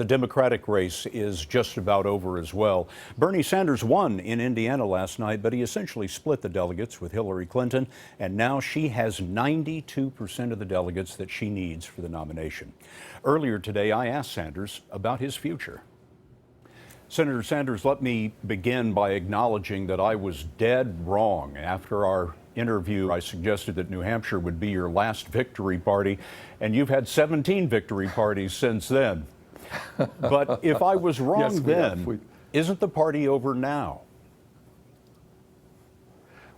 The Democratic race is just about over as well. Bernie Sanders won in Indiana last night, but he essentially split the delegates with Hillary Clinton, and now she has 92% of the delegates that she needs for the nomination. Earlier today, I asked Sanders about his future. Senator Sanders, let me begin by acknowledging that I was dead wrong. After our interview, I suggested that New Hampshire would be your last victory party, and you've had 17 victory parties since then. But if I was wrong isn't the party over now?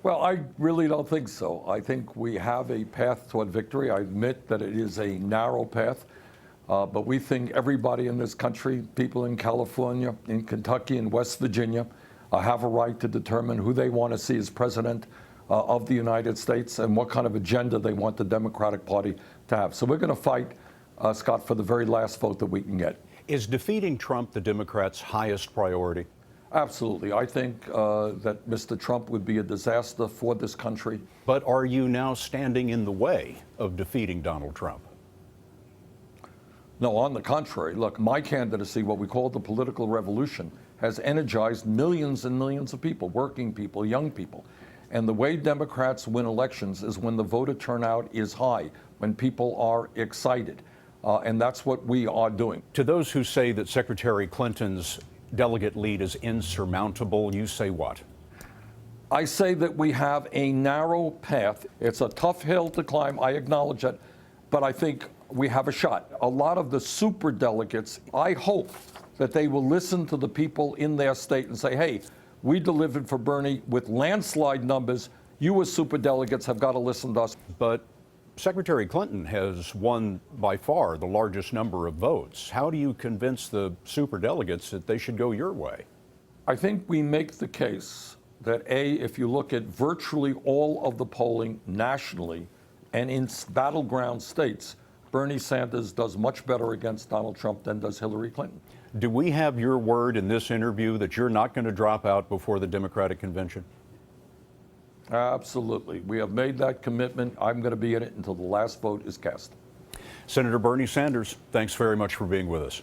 Well, I really don't think so. I think we have a path toward victory. I admit that it is a narrow path, but we think everybody in this country, people in California, in Kentucky, and West Virginia, have a right to determine who they want to see as president of the United States and what kind of agenda they want the Democratic Party to have. So we're going to fight, Scott, for the very last vote that we can get. Is defeating Trump the Democrats' highest priority? Absolutely. I think that Mr. Trump would be a disaster for this country. But are you now standing in the way of defeating Donald Trump? No, on the contrary. Look, my candidacy, what we call the political revolution, has energized millions and millions of people, working people, young people. And the way Democrats win elections is when the voter turnout is high, when people are excited. And that's what we are doing. To those who say that Secretary Clinton's delegate lead is insurmountable, you say what? I say that we have a narrow path. It's a tough hill to climb, I acknowledge it, but I think we have a shot. A lot of the super delegates, I hope that they will listen to the people in their state and say, hey, we delivered for Bernie with landslide numbers. You as superdelegates have got to listen to us. But Secretary Clinton has won by far the largest number of votes. How do you convince the superdelegates that they should go your way? I think we make the case that, A, if you look at virtually all of the polling nationally and in battleground states, Bernie Sanders does much better against Donald Trump than does Hillary Clinton. Do we have your word in this interview that you're not going to drop out before the Democratic convention? Absolutely. We have made that commitment. I'm going to be in it until the last vote is cast. Senator Bernie Sanders, thanks very much for being with us.